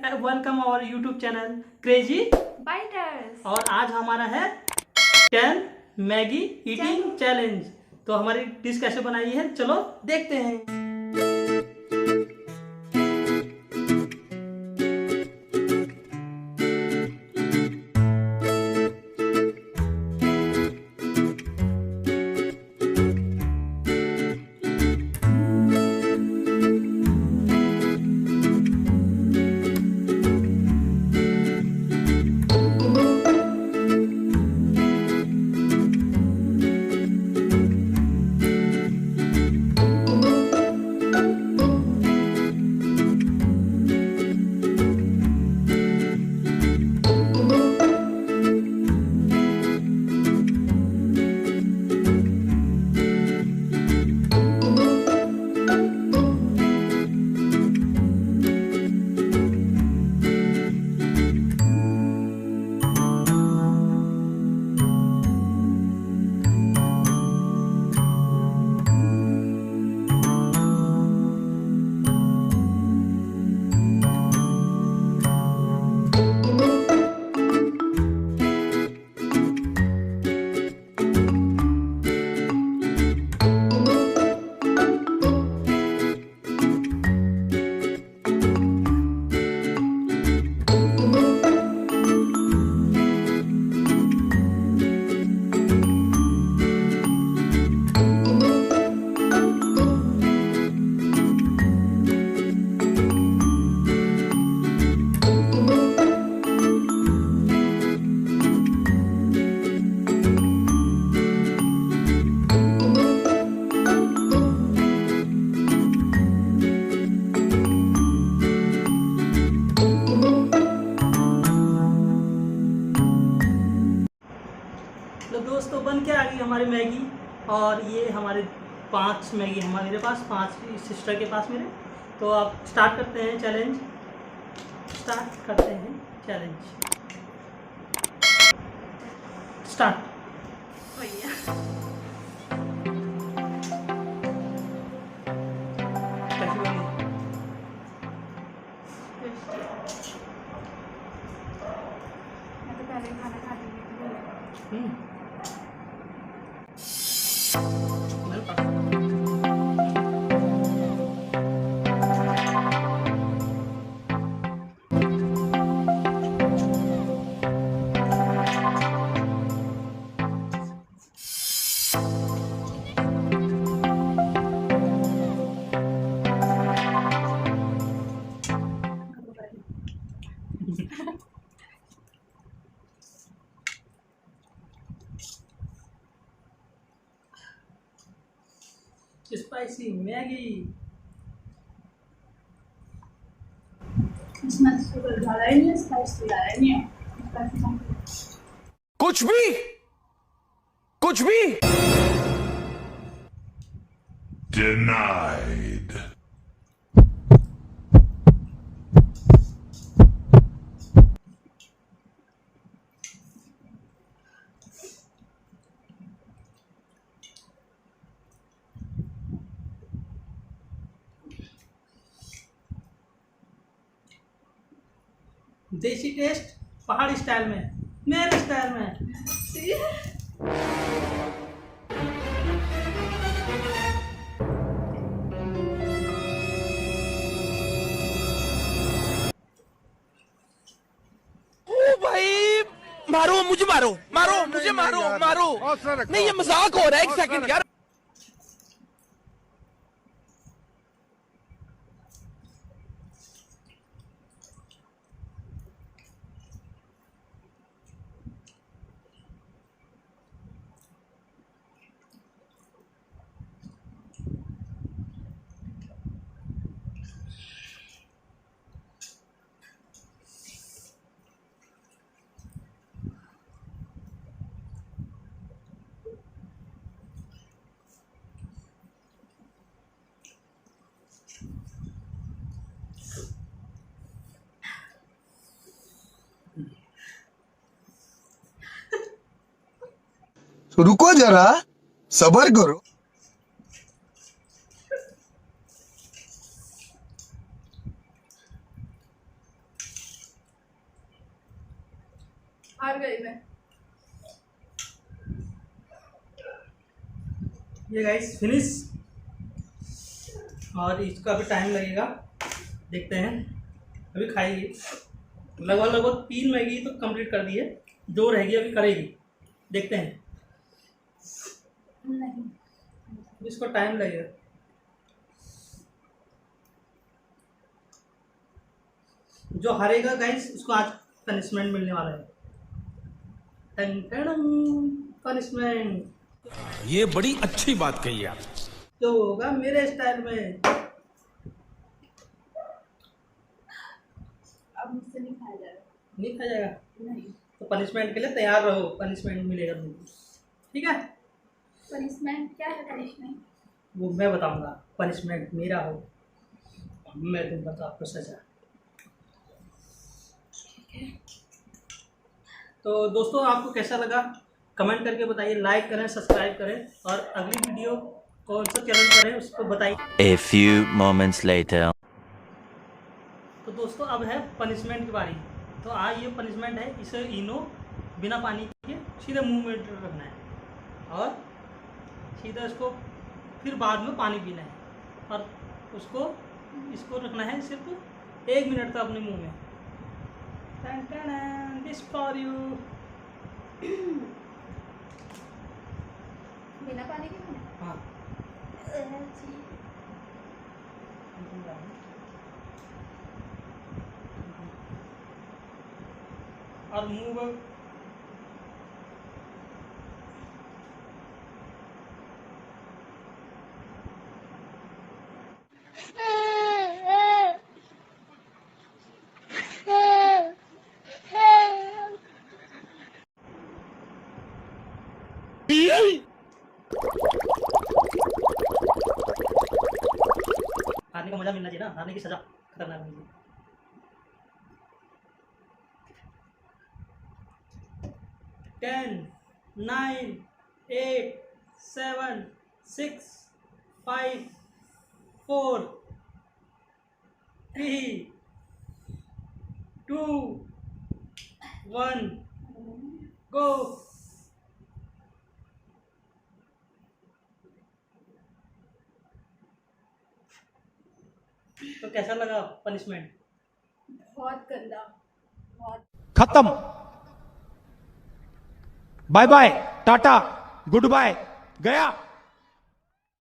Welcome our YouTube channel Crazy Biters. और आज हमारा है 10 मैगी ईटिंग चैलेंज। तो हमारी डिश कैसे बनाई है चलो देखते हैं। तो दोस्तों बन के आ गई हमारी मैगी। और ये हमारे 5 मैगी हमारे पास, 5 सिस्टर के पास मेरे। तो आप स्टार्ट करते हैं चैलेंज। स्टार्ट भैया कैसी बनी? मैं तो पहले ही खाना खाती हूँ। मेरे पास स्पाइसी मैगी। इसमें शुगर डाला ही नहीं है, स्पाइसी डाला ही नहीं है। स्पाइसी कम करो। कुछ भी Denied. देसी टेस्ट पहाड़ी स्टाइल में, मेरे स्टाइल में। ओ भाई, मारो मुझे, मारो। नहीं ये मजाक हो रहा है, एक सेकंड यार। तो रुको जरा, सबर करो। गई मैं। ये गाइस फिनिश, और इसका अभी टाइम लगेगा, देखते हैं। अभी खाएगी, लगभग 3 मैगी तो कंप्लीट कर दी है, 2 रहेगी अभी करेगी, देखते हैं। नहीं, इसको टाइम लगेगा। जो हारेगा गाइस उसको आज पनिशमेंट मिलने वाला है। पनिशमेंट ये बड़ी अच्छी बात कही आप। जो होगा मेरे स्टाइल में। अब मुझसे नहीं खाया जाएगा। नहीं खाया जाएगा नहीं, तो पनिशमेंट के लिए तैयार रहो, पनिशमेंट मिलेगा तुमको, ठीक है। पनिशमेंट क्या है? पनिशमेंट वो मैं बताऊंगा, पनिशमेंट मेरा हो, मैं दूंगा तो आपको सजा। तो दोस्तों आपको कैसा लगा कमेंट करके बताइए, लाइक करें, सब्सक्राइब करें, और अगली वीडियो कौन सा चैनल करें उसको बताइए। A few moments later. तो दोस्तों अब है पनिशमेंट की बारी। तो आज ये पनिशमेंट है, इसे इनो बिना पानी के सीधे मुंह में रखना है, और सीधा इसको फिर बाद में पानी पीना है, और इसको रखना है सिर्फ 1 मिनट तक अपने मुंह में। This for you. बिना पानी के खाना? हाँ, और मुंह में हारने का मजा मिलना चाहिए ना, हारने की सजा खतरनाक होगी। 10, 9, 8, 7, 6, 5, 4, 3, 2, 1, go। तो कैसा लगा पनिशमेंट? बहुत गंदा, बहुत। खत्म। Bye bye, tata, good bye, गया।